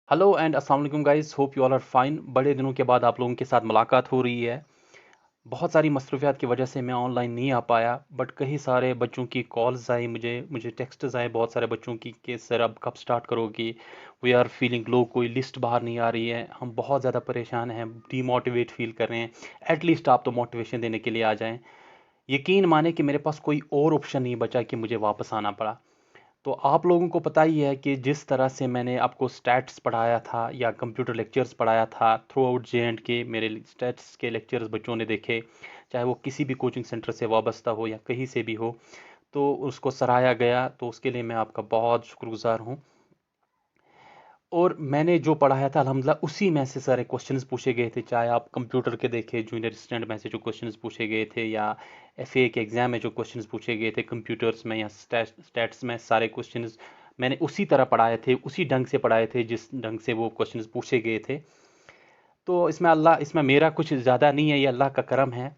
Hello and अस्सलाम वालेकुम guys, hope you all are fine. बड़े दिनों के बाद आप लोगों के साथ मुलाकात हो रही है। बहुत सारी मसरूफियात की वजह से मैं ऑनलाइन नहीं आ पाया, बट कई सारे बच्चों की कॉल्स आई, मुझे टेक्स्ट्स आए बहुत सारे बच्चों की कि सर अब कब स्टार्ट करोगी। वी आर फीलिंग लो, कोई लिस्ट बाहर नहीं आ रही है, हम बहुत ज़्यादा परेशान हैं, डीमोटिवेट फील कर रहे हैं। एटलीस्ट आप तो मोटिवेशन देने के लिए आ जाएं। यकीन माने कि मेरे पास कोई और ऑप्शन नहीं बचा कि मुझे वापस आना पड़ा। तो आप लोगों को पता ही है कि जिस तरह से मैंने आपको स्टैट्स पढ़ाया था या कंप्यूटर लेक्चर्स पढ़ाया था थ्रू आउट J&K, मेरे स्टैट्स के लेक्चर्स बच्चों ने देखे, चाहे वो किसी भी कोचिंग सेंटर से वाबस्ता हो या कहीं से भी हो, तो उसको सराहा गया। तो उसके लिए मैं आपका बहुत शुक्रगुजार हूँ। और मैंने जो पढ़ाया था अल्हम्दुलिल्लाह उसी में से सारे क्वेश्चंस पूछे गए थे, चाहे आप कंप्यूटर के देखें जूनियर असिस्टेंट में से जो क्वेश्चंस पूछे गए थे, या FA के एग्ज़ाम में जो क्वेश्चंस पूछे गए थे कंप्यूटर्स में या स्टैट्स में, सारे क्वेश्चंस मैंने उसी तरह पढ़ाए थे, उसी ढंग से पढ़ाए थे जिस ढंग से वो क्वेश्चंस पूछे गए थे। तो इसमें मेरा कुछ ज़्यादा नहीं है, ये अल्लाह का करम है।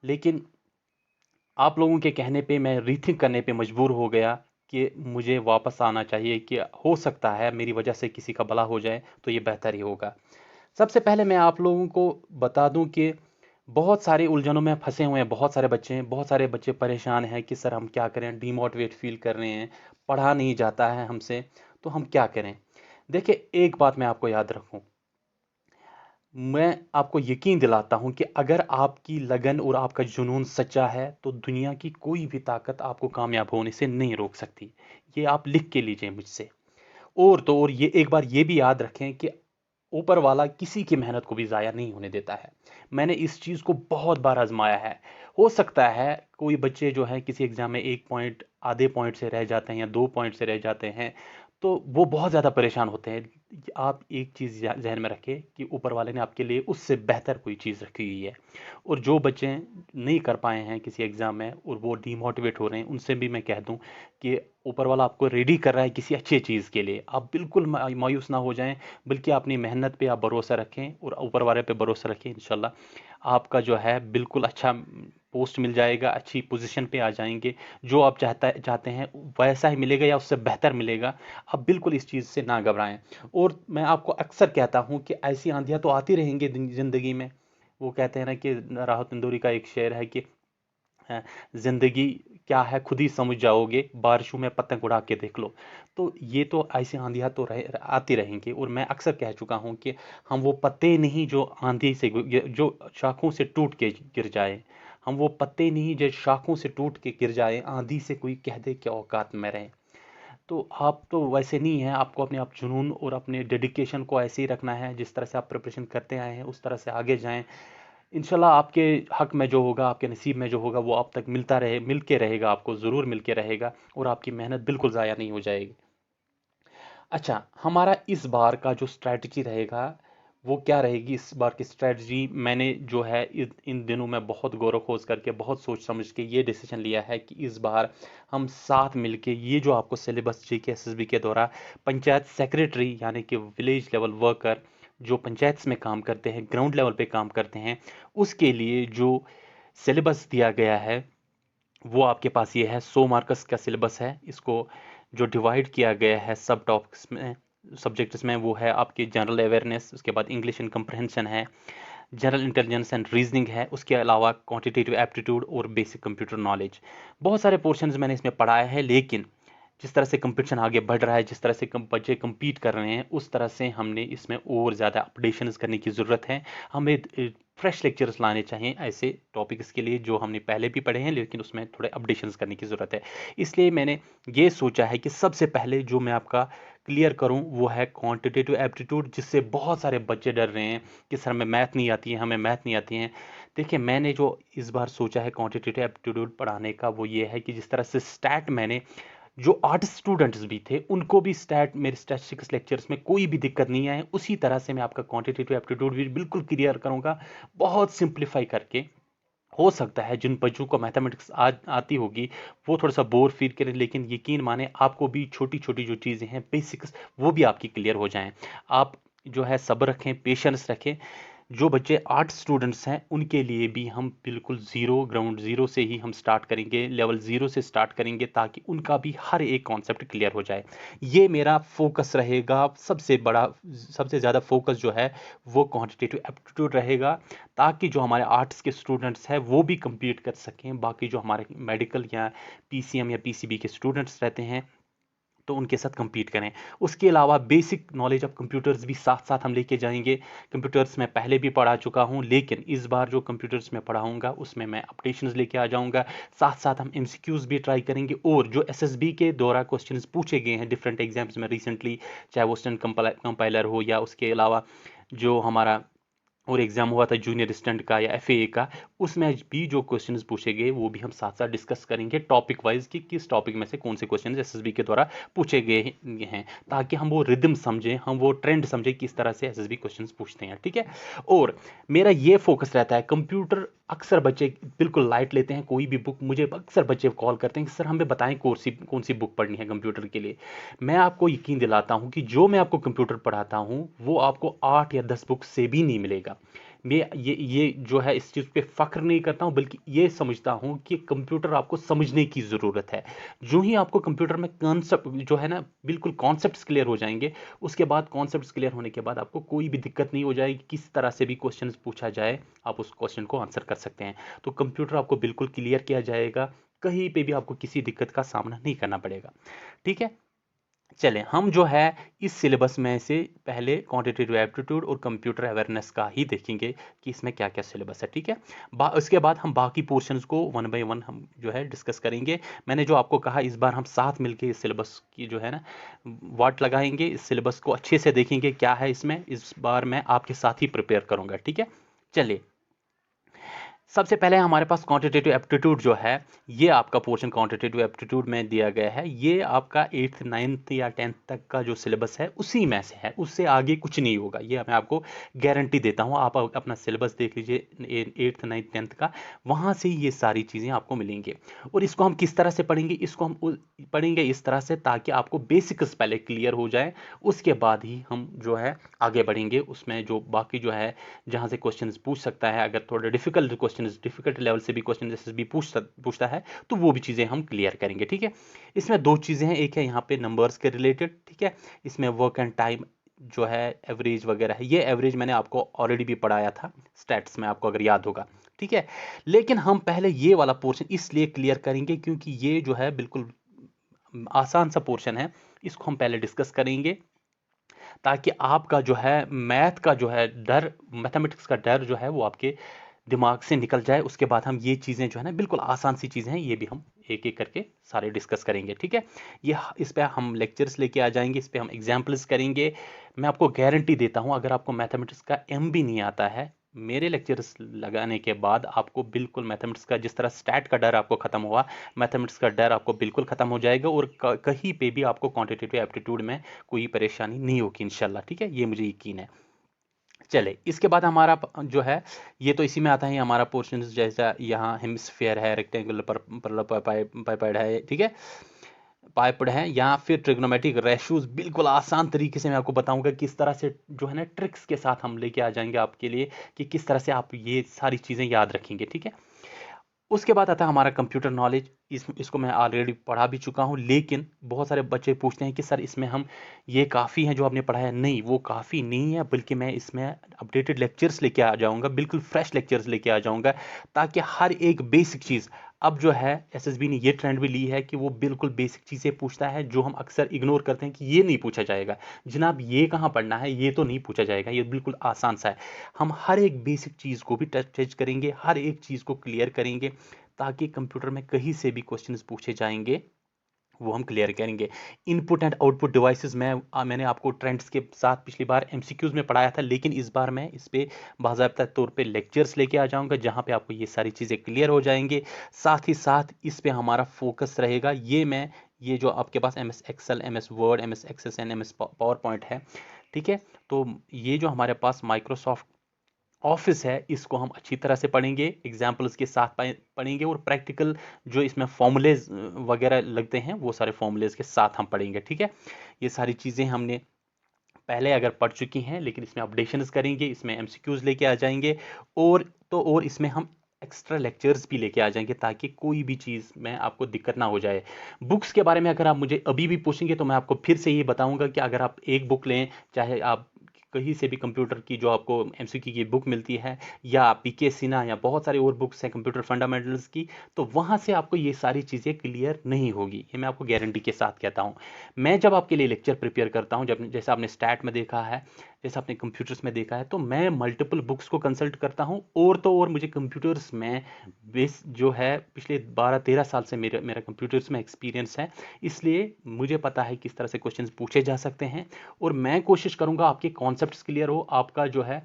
लेकिन आप लोगों के कहने पे मैं रीथिंक करने पे मजबूर हो गया कि मुझे वापस आना चाहिए, कि हो सकता है मेरी वजह से किसी का भला हो जाए तो ये बेहतर ही होगा। सबसे पहले मैं आप लोगों को बता दूं कि बहुत सारे उलझनों में फंसे हुए हैं बहुत सारे बच्चे हैं, बहुत सारे बच्चे परेशान हैं कि सर हम क्या करें, डीमोटिवेट फील कर रहे हैं, पढ़ा नहीं जाता है हमसे, तो हम क्या करें। देखिए, एक बात मैं आपको याद रखूं, मैं आपको यकीन दिलाता हूं कि अगर आपकी लगन और आपका जुनून सच्चा है तो दुनिया की कोई भी ताकत आपको कामयाब होने से नहीं रोक सकती। ये आप लिख के लीजिए मुझसे। और तो और ये एक बार ये भी याद रखें कि ऊपर वाला किसी की मेहनत को भी ज़ाया नहीं होने देता है। मैंने इस चीज़ को बहुत बार आजमाया है। हो सकता है कोई बच्चे जो है किसी एग्ज़ाम में 1 पॉइंट, आधे पॉइंट से रह जाते हैं या 2 पॉइंट से रह जाते हैं, तो वो बहुत ज़्यादा परेशान होते हैं। आप एक चीज़ ज़हन में रखें कि ऊपर वाले ने आपके लिए उससे बेहतर कोई चीज़ रखी हुई है। और जो बच्चे नहीं कर पाए हैं किसी एग्ज़ाम में और वो डीमोटिवेट हो रहे हैं, उनसे भी मैं कह दूं कि ऊपर वाला आपको रेडी कर रहा है किसी अच्छी चीज़ के लिए। आप बिल्कुल मायूस ना हो जाएं, बल्कि अपनी मेहनत पे आप भरोसा रखें और ऊपर वाले पे भरोसा रखें। इंशाल्लाह आपका जो है बिल्कुल अच्छा पोस्ट मिल जाएगा, अच्छी पोजीशन पे आ जाएंगे। जो आप चाहते हैं वैसा ही मिलेगा या उससे बेहतर मिलेगा। आप बिल्कुल इस चीज़ से ना घबराएं। और मैं आपको अक्सर कहता हूं कि ऐसी आंधियां तो आती रहेंगी ज़िंदगी में। वो कहते हैं ना कि राहत इंदौरी का एक शेर है कि है, जिंदगी क्या है खुद ही समझ जाओगे, बारिशों में पतंग उड़ा के देख लो। तो ये तो ऐसी आंधियां तो आती रहेंगी, और मैं अक्सर कह चुका हूं कि हम वो पत्ते नहीं जो आंधी से जो शाखों से टूट के गिर जाए। हम वो पत्ते नहीं जो शाखों से टूट के गिर जाए, आंधी से कोई कह दे क्या औकात में रहे। तो आप तो वैसे नहीं हैं, आपको अपने आप जुनून और अपने डेडिकेशन को ऐसे ही रखना है, जिस तरह से आप प्रिपरेशन करते आए हैं उस तरह से आगे जाएं। इंशाल्लाह आपके हक में जो होगा, आपके नसीब में जो होगा, वो आप तक मिलता रहे, मिल के रहेगा, आपको ज़रूर मिल के रहेगा, और आपकी मेहनत बिल्कुल ज़ाया नहीं हो जाएगी। अच्छा, हमारा इस बार का जो स्ट्रैटेजी रहेगा वो क्या रहेगी। इस बार की स्ट्रैटेजी मैंने जो है इन दिनों में बहुत गौर खोज करके, बहुत सोच समझ के ये डिसीजन लिया है कि इस बार हम साथ मिलके ये जो आपको सिलेबस GK SSB के द्वारा पंचायत सेक्रेटरी यानी कि विलेज लेवल वर्कर जो पंचायत में काम करते हैं, ग्राउंड लेवल पे काम करते हैं, उसके लिए जो सिलेबस दिया गया है वो आपके पास ये है। 100 मार्क्स का सिलेबस है। इसको जो डिवाइड किया गया है सब टॉपिक्स में, सब्जेक्ट्स में, वो है आपकी जनरल अवेयरनेस, उसके बाद इंग्लिश एंड कंप्रहेंशन है, जनरल इंटेलिजेंस एंड रीजनिंग है, उसके अलावा क्वांटिटेटिव एप्टीट्यूड और बेसिक कंप्यूटर नॉलेज। बहुत सारे पोर्शंस मैंने इसमें पढ़ाया है, लेकिन जिस तरह से कंपटीशन आगे बढ़ रहा है, जिस तरह से बच्चे compete कर रहे हैं, उस तरह से हमने इसमें और ज़्यादा अपडेशंस करने की ज़रूरत है। हमें फ्रेश लेक्चर्स लाने चाहिए ऐसे टॉपिक्स के लिए जो हमने पहले भी पढ़े हैं, लेकिन उसमें थोड़े अपडेशंस करने की ज़रूरत है। इसलिए मैंने ये सोचा है कि सबसे पहले जो मैं आपका क्लियर करूं वो है क्वांटिटेटिव एप्टीट्यूड, जिससे बहुत सारे बच्चे डर रहे हैं कि सर हमें मैथ नहीं आती है, हमें मैथ नहीं आती है। देखिए, मैंने जो इस बार सोचा है क्वांटिटेटिव एप्टीट्यूड पढ़ाने का, वो ये है कि जिस तरह से स्टैट मैंने जो आर्ट्स स्टूडेंट्स भी थे उनको भी स्टैट मेरे स्टैटिस्टिक्स लेक्चर्स में कोई भी दिक्कत नहीं आए, उसी तरह से मैं आपका क्वांटिटेटिव एप्टीट्यूड भी बिल्कुल क्लियर करूंगा, बहुत सिंप्लीफाई करके। हो सकता है जिन बच्चों को मैथमेटिक्स आती होगी वो थोड़ा सा बोर फील करें, लेकिन यकीन माने आपको भी छोटी छोटी जो चीज़ें हैं बेसिक्स, वो भी आपकी क्लियर हो जाएं। आप जो है सब्र रखें, पेशेंस रखें। जो बच्चे आर्ट स्टूडेंट्स हैं उनके लिए भी हम बिल्कुल ज़ीरो, ग्राउंड ज़ीरो से ही हम स्टार्ट करेंगे, लेवल ज़ीरो से स्टार्ट करेंगे, ताकि उनका भी हर एक कॉन्सेप्ट क्लियर हो जाए। ये मेरा फोकस रहेगा, सबसे बड़ा, सबसे ज़्यादा फोकस जो है वो क्वांटिटेटिव एप्टीट्यूड रहेगा, ताकि जो हमारे आर्ट्स के स्टूडेंट्स हैं वो भी compete कर सकें, बाकी जो हमारे मेडिकल या पीसीएम या पीसीबी के स्टूडेंट्स रहते हैं तो उनके साथ compete करें। उसके अलावा बेसिक नॉलेज ऑफ कंप्यूटर्स भी साथ साथ हम लेके जाएंगे। कंप्यूटर्स मैं पहले भी पढ़ा चुका हूँ, लेकिन इस बार जो कंप्यूटर्स में पढ़ाऊंगा उसमें मैं अपडेशंस लेके आ जाऊंगा। साथ साथ हम एमसीक्यूज भी ट्राई करेंगे, और जो एसएसबी के द्वारा क्वेश्चंस पूछे गए हैं डिफरेंट एग्जाम्स में रिसेंटली, चाहे वो स्टैंड कंपाइलर हो या उसके अलावा जो हमारा और एग्जाम हुआ था जूनियर असिस्टेंट का या एफएए का, उसमें भी जो क्वेश्चंस पूछे गए वो भी हम साथ साथ डिस्कस करेंगे टॉपिक वाइज कि किस टॉपिक में से कौन से क्वेश्चन एसएसबी के द्वारा पूछे गए हैं, ताकि हम वो रिदम समझें, हम वो ट्रेंड समझें किस तरह से एसएसबी क्वेश्चंस पूछते हैं। ठीक है, और मेरा ये फोकस रहता है कंप्यूटर। अक्सर बच्चे बिल्कुल लाइट लेते हैं कोई भी बुक, मुझे अक्सर बच्चे कॉल करते हैं कि सर हमें बताएं कौन सी बुक पढ़नी है कंप्यूटर के लिए। मैं आपको यकीन दिलाता हूं कि जो मैं आपको कंप्यूटर पढ़ाता हूं वो आपको 8 या 10 बुक से भी नहीं मिलेगा। मैं ये जो है इस चीज़ पे फ़ख्र नहीं करता हूँ, बल्कि ये समझता हूँ कि कंप्यूटर आपको समझने की ज़रूरत है। जो ही आपको कंप्यूटर में कॉन्सेप्ट जो है ना, बिल्कुल कॉन्सेप्ट्स क्लियर हो जाएंगे, उसके बाद कॉन्सेप्ट्स क्लियर होने के बाद आपको कोई भी दिक्कत नहीं हो जाएगी, किस तरह से भी क्वेश्चन पूछा जाए आप उस क्वेश्चन को आंसर कर सकते हैं। तो कंप्यूटर आपको बिल्कुल क्लियर किया जाएगा, कहीं पे भी आपको किसी दिक्कत का सामना नहीं करना पड़ेगा। ठीक है, चलें हम जो है इस सिलेबस में से पहले क्वांटिटेटिव एप्टीट्यूड और कंप्यूटर अवेयरनेस का ही देखेंगे कि इसमें क्या क्या सिलेबस है। ठीक है, उसके बाद हम बाकी पोर्शंस को वन बाय वन हम जो है डिस्कस करेंगे। मैंने जो आपको कहा इस बार हम साथ मिलके इस सिलेबस की जो है ना वाट लगाएंगे, इस सिलेबस को अच्छे से देखेंगे क्या है इसमें। इस बार मैं आपके साथ ही प्रिपेयर करूंगा। ठीक है, चलिए सबसे पहले हमारे पास क्वांटिटेटिव एप्टीट्यूड जो है, ये आपका पोर्शन क्वांटिटेटिव एप्टीट्यूड में दिया गया है। ये आपका 8th 9th या 10th तक का जो सिलेबस है उसी में से है, उससे आगे कुछ नहीं होगा, ये मैं आपको गारंटी देता हूँ। आप अपना सिलेबस देख लीजिए 8th 9th 10th का, वहाँ से ये सारी चीज़ें आपको मिलेंगी। और इसको हम किस तरह से पढ़ेंगे, इसको हम पढ़ेंगे इस तरह से ताकि आपको बेसिक्स पहले क्लियर हो जाए, उसके बाद ही हम जो है आगे बढ़ेंगे। उसमें जो बाकी जो है जहाँ से क्वेश्चन पूछ सकता है, अगर थोड़ा डिफिकल्ट क्वेश्चन, डिफिकल्ट लेवल से भी क्वेश्चन एसएसबी पूछता है तो वो भी चीज़ें हम क्लियर करेंगे। ठीक है, इसमें दो चीज़ें हैं, एक है यहाँ पे नंबर्स के रिलेटेड, ठीक है, इसमें वर्क एंड टाइम जो है एवरेज वगैरह है, ये एवरेज मैंने आपको ऑलरेडी भी पढ़ाया था स्टैट्स में, आपको अगर याद होगा। ठीक है, लेकिन हम पहले ये वाला पोर्शन इसलिए क्लियर करेंगे क्योंकि ये जो है बिल्कुल आसान सा पोर्शन है, इसको हम पहले डिस्कस करेंगे ताकि आपका जो है मैथ का जो है डर, मैथमेटिक्स का डर जो है वो आपके दिमाग से निकल जाए। उसके बाद हम ये चीज़ें जो है ना बिल्कुल आसान सी चीज़ें हैं, ये भी हम एक एक करके सारे डिस्कस करेंगे। ठीक है, ये इस पे हम लेक्चर्स लेके आ जाएंगे, इस पे हम एग्जाम्पल्स करेंगे। मैं आपको गारंटी देता हूँ अगर आपको मैथमेटिक्स का एम भी नहीं आता है, मेरे लेक्चर्स लगाने के बाद आपको बिल्कुल मैथमेटिक्स का जिस तरह स्टैट का डर आपको खत्म हुआ, मैथमेटिक्स का डर आपको बिल्कुल खत्म हो जाएगा, और कहीं पे भी आपको क्वांटिटेटिव एप्टीट्यूड में कोई परेशानी नहीं होगी इंशाल्लाह। ठीक है, ये मुझे यकीन है। चले इसके बाद हमारा जो है ये तो इसी में आता है हमारा पोर्शन, जैसा यहाँ हेमिस्फेयर है, रेक्टेंगुलर पाइपेड है, ठीक है, पाइपड है, या फिर ट्रिग्नोमेट्रिक रेशोज। बिल्कुल आसान तरीके से मैं आपको बताऊंगा किस तरह से जो है ना ट्रिक्स के साथ हम लेके आ जाएंगे आपके लिए कि किस तरह से आप ये सारी चीज़ें याद रखेंगे। ठीक है, उसके बाद आता है हमारा कंप्यूटर नॉलेज। इसको मैं ऑलरेडी पढ़ा भी चुका हूँ, लेकिन बहुत सारे बच्चे पूछते हैं कि सर इसमें हम ये काफ़ी है जो आपने पढ़ाया। नहीं, वो काफ़ी नहीं है, बल्कि मैं इसमें अपडेटेड लेक्चर्स लेके आ जाऊँगा, बिल्कुल फ्रेश लेक्चर्स लेके आ जाऊँगा, ताकि हर एक बेसिक चीज़, अब जो है एसएसबी ने ये ट्रेंड भी ली है कि वो बिल्कुल बेसिक चीज़ें पूछता है जो हम अक्सर इग्नोर करते हैं कि ये नहीं पूछा जाएगा, जनाब ये कहाँ पढ़ना है, ये तो नहीं पूछा जाएगा, ये बिल्कुल आसान सा है। हम हर एक बेसिक चीज़ को भी टच करेंगे, हर एक चीज़ को क्लियर करेंगे, ताकि कंप्यूटर में कहीं से भी क्वेश्चंस पूछे जाएंगे वो हम क्लियर करेंगे। इनपुट एंड आउटपुट डिवाइसेस मैंने आपको ट्रेंड्स के साथ पिछली बार एमसीक्यूज में पढ़ाया था, लेकिन इस बार मैं इस पे बाकायदा तौर पे लेक्चर्स लेके आ जाऊंगा जहां पे आपको ये सारी चीज़ें क्लियर हो जाएंगे। साथ ही साथ इस पे हमारा फोकस रहेगा, ये जो आपके पास M S Excel, M S Word, M S Access and M S PowerPoint है, ठीक है, तो ये जो हमारे पास माइक्रोसॉफ्ट ऑफिस है इसको हम अच्छी तरह से पढ़ेंगे, एग्जाम्पल्स के साथ पढ़ेंगे, और प्रैक्टिकल जो इसमें फॉर्मूलेज वगैरह लगते हैं वो सारे फॉर्मूलेज के साथ हम पढ़ेंगे। ठीक है, ये सारी चीज़ें हमने पहले अगर पढ़ चुकी हैं, लेकिन इसमें अपडेशंस करेंगे, इसमें एमसीक्यूज लेके आ जाएंगे, और इसमें हम एक्स्ट्रा लेक्चर्स भी लेके आ जाएंगे, ताकि कोई भी चीज़ में आपको दिक्कत ना हो जाए। बुक्स के बारे में अगर आप मुझे अभी भी पूछेंगे तो मैं आपको फिर से ये बताऊंगा कि अगर आप एक बुक लें, चाहे आप कहीं से भी कंप्यूटर की जो आपको एमसीक्यू की बुक मिलती है, या पीके सिन्हा या बहुत सारी और बुक्स हैं कंप्यूटर फंडामेंटल्स की, तो वहाँ से आपको ये सारी चीज़ें क्लियर नहीं होगी, ये मैं आपको गारंटी के साथ कहता हूँ। मैं जब आपके लिए लेक्चर प्रिपेयर करता हूँ, जब जैसे आपने स्टैट में देखा है, जैसे आपने कंप्यूटर्स में देखा है, तो मैं मल्टीपल बुक्स को कंसल्ट करता हूँ, और तो और मुझे कंप्यूटर्स में बेस जो है पिछले 12-13 साल से मेरा मेरा कंप्यूटर्स में एक्सपीरियंस है, इसलिए मुझे पता है किस तरह से क्वेश्चंस पूछे जा सकते हैं। और मैं कोशिश करूंगा आपके कॉन्सेप्ट्स क्लियर हो, आपका जो है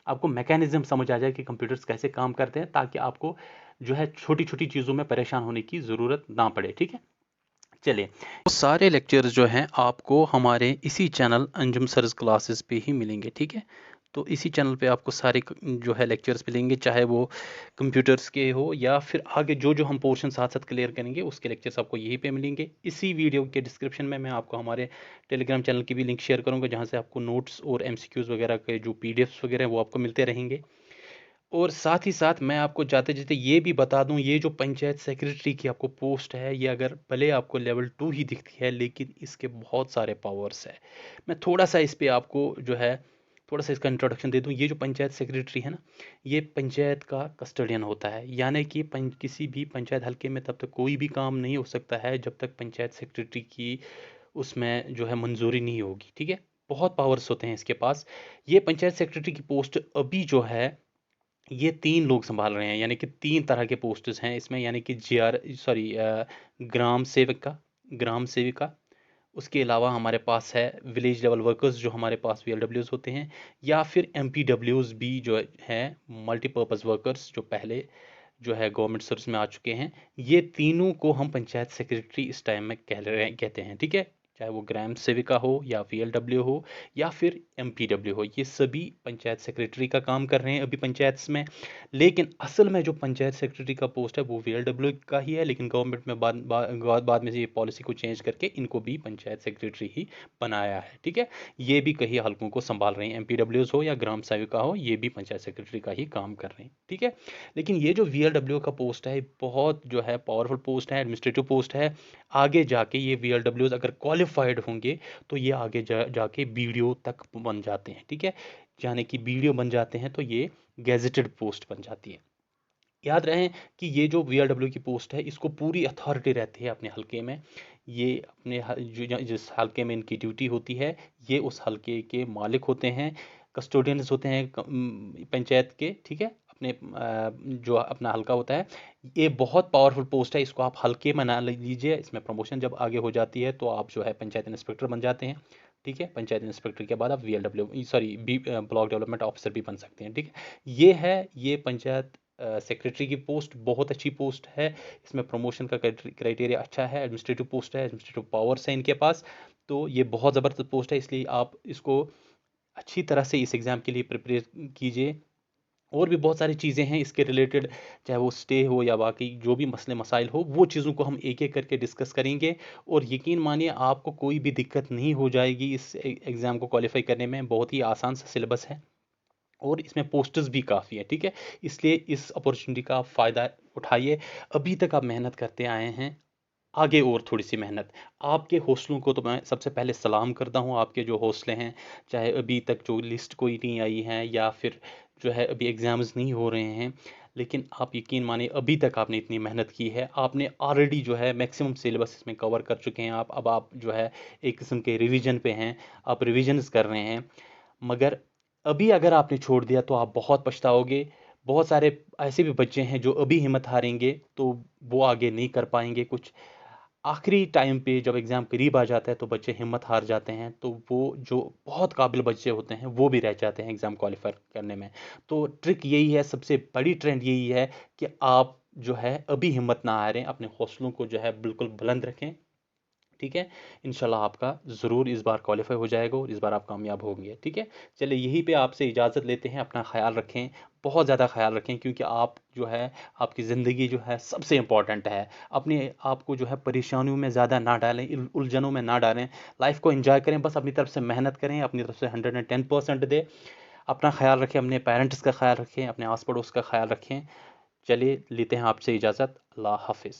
आपको मैकेनिज्म समझ आ जाए कि कंप्यूटर्स कैसे काम करते हैं, ताकि आपको जो है छोटी छोटी चीज़ों में परेशान होने की ज़रूरत ना पड़े। ठीक है, चलिए, तो सारे लेक्चर्स जो हैं आपको हमारे इसी चैनल अंजुम सर्स क्लासेस पे ही मिलेंगे। ठीक है, तो इसी चैनल पे आपको सारे जो है लेक्चर्स मिलेंगे, चाहे वो कंप्यूटर्स के हो या फिर आगे जो जो हम पोर्शन साथ साथ क्लियर करेंगे उसके लेक्चर्स आपको यहीं पे मिलेंगे। इसी वीडियो के डिस्क्रिप्शन में मैं आपको हमारे टेलीग्राम चैनल की भी लिंक शेयर करूँगा, जहाँ से आपको नोट्स और एमसीक्यूज़ वगैरह के जो पीडीएफ्स वगैरह हैं वो आपको मिलते रहेंगे। और साथ ही साथ मैं आपको जाते जाते ये भी बता दूं, ये जो पंचायत सेक्रेटरी की आपको पोस्ट है, ये अगर भले आपको लेवल 2 ही दिखती है, लेकिन इसके बहुत सारे पावर्स है। मैं थोड़ा सा इस पे आपको जो है थोड़ा सा इसका इंट्रोडक्शन दे दूं। ये जो पंचायत सेक्रेटरी है ना, ये पंचायत का कस्टोडियन होता है, यानी कि किसी भी पंचायत हल्के में तब तक कोई भी काम नहीं हो सकता है जब तक पंचायत सेक्रेटरी की उसमें जो है मंजूरी नहीं होगी। ठीक है, बहुत पावर्स होते हैं इसके पास। ये पंचायत सेक्रेटरी की पोस्ट अभी जो है ये 3 लोग संभाल रहे हैं, यानी कि 3 तरह के पोस्ट्स हैं इसमें, यानी कि ग्राम सेवक ग्राम सेविका, उसके अलावा हमारे पास है विलेज लेवल वर्कर्स जो हमारे पास वीएलडब्ल्यूज होते हैं, या फिर एमपीडब्ल्यूज भी जो है मल्टीपर्पज़ वर्कर्स, जो पहले जो है गवर्नमेंट सर्विस में आ चुके हैं। ये तीनों को हम पंचायत सेक्रेटरी इस टाइम में कहते हैं। ठीक है, चाहे वो ग्राम सेविका हो या वीएलडब्ल्यू हो या फिर एमपीडब्ल्यू हो, ये सभी पंचायत सेक्रेटरी का काम कर रहे हैं अभी पंचायत में। लेकिन असल में जो पंचायत सेक्रेटरी का पोस्ट है वो वीएलडब्ल्यू का ही है, लेकिन गवर्नमेंट में बाद में से ये पॉलिसी को चेंज करके इनको भी पंचायत सेक्रेटरी ही बनाया है। ठीक है, ये भी कई हलकों को संभाल रहे हैं, एमपीडब्ल्यूज हो या ग्राम सेविका हो, ये भी पंचायत सेक्रेटरी का ही काम कर रहे हैं। ठीक है, लेकिन ये जो वीएलडब्ल्यू का पोस्ट है बहुत जो है पावरफुल पोस्ट है, एडमिनिस्ट्रेटिव पोस्ट है। आगे जाके ये वीएलडब्ल्यूज अगर क्वालिफाइड होंगे तो ये आगे जाके बीडीओ तक बन जाते हैं। ठीक है, यानी कि बीडीओ बन जाते हैं तो ये गैजेटेड पोस्ट बन जाती है। याद रहे कि ये जो वीआरडब्ल्यू की पोस्ट है इसको पूरी अथॉरिटी रहती है अपने हलके में। ये अपने जिस हलके में इनकी ड्यूटी होती है, ये उस हलके के मालिक होते हैं, कस्टोडियंस होते हैं पंचायत के। ठीक है, अपने जो अपना हलका होता है, ये बहुत पावरफुल पोस्ट है, इसको आप हलके में ना लीजिए। इसमें प्रमोशन जब आगे हो जाती है तो आप जो है पंचायत इंस्पेक्टर बन जाते हैं। ठीक है, पंचायत इंस्पेक्टर के बाद आप VLW sorry block development officer भी बन सकते हैं। ठीक है, ये पंचायत सेक्रेटरी की पोस्ट बहुत अच्छी पोस्ट है। इसमें प्रमोशन का क्राइटेरिया अच्छा है, एडमिनिस्ट्रेटिव पोस्ट है, एडमिनिस्ट्रेटिव पावर्स हैं इनके पास, तो ये बहुत ज़बरदस्त पोस्ट है। इसलिए आप इसको अच्छी तरह से इस एग्ज़ाम के लिए प्रिपेयर कीजिए। और भी बहुत सारी चीज़ें हैं इसके रिलेटेड, चाहे वो स्टे हो या बाकी जो भी मसले मसाइल हो, वो चीज़ों को हम एक एक करके डिस्कस करेंगे। और यकीन मानिए आपको कोई भी दिक्कत नहीं हो जाएगी इस एग्ज़ाम को क्वालिफाई करने में। बहुत ही आसान सा सिलेबस है और इसमें पोस्टर्स भी काफ़ी है। ठीक है, इसलिए इस अपॉर्चुनिटी का आप फ़ायदा उठाइए। अभी तक आप मेहनत करते आए हैं, आगे और थोड़ी सी मेहनत। आपके हौसलों को तो मैं सबसे पहले सलाम करता हूँ, आपके जो हौसले हैं, चाहे अभी तक जो लिस्ट कोई नहीं आई है या फिर जो है अभी एग्ज़ाम्स नहीं हो रहे हैं, लेकिन आप यकीन मानिए अभी तक आपने इतनी मेहनत की है, आपने ऑलरेडी जो है मैक्सिमम सिलेबस इसमें कवर कर चुके हैं। आप अब आप जो है एक किस्म के रिवीजन पे हैं, आप रिविजन्स कर रहे हैं। मगर अभी अगर आपने छोड़ दिया तो आप बहुत पछताओगे। बहुत सारे ऐसे भी बच्चे हैं जो अभी हिम्मत हारेंगे तो वो आगे नहीं कर पाएंगे कुछ। आखिरी टाइम पे जब एग्ज़ाम करीब आ जाता है तो बच्चे हिम्मत हार जाते हैं, तो वो जो बहुत काबिल बच्चे होते हैं वो भी रह जाते हैं एग्ज़ाम क्वालिफाई करने में। तो ट्रिक यही है, सबसे बड़ी ट्रेंड यही है कि आप जो है अभी हिम्मत ना हारें, अपने हौसलों को जो है बिल्कुल बुलंद रखें। ठीक है, इंशाल्लाह आपका ज़रूर इस बार क्वालिफाई हो जाएगा और इस बार आप कामयाब होंगे। ठीक है, चलिए यहीं पे आपसे इजाज़त लेते हैं, अपना ख्याल रखें। बहुत ज़्यादा ख्याल रखें, क्योंकि आप जो है, आपकी ज़िंदगी जो है सबसे इम्पॉर्टेंट है। अपने आप को जो है परेशानियों में ज़्यादा ना डालें, उलझनों में ना डालें। लाइफ को एंजॉय करें, बस अपनी तरफ से मेहनत करें, अपनी तरफ से 110% दें। अपना ख्याल रखें, अपने पेरेंट्स का ख्याल रखें, अपने आस पड़ोस का ख्याल रखें। चलिए लेते हैं आपसे इजाज़त। अल्लाह हाफिज़।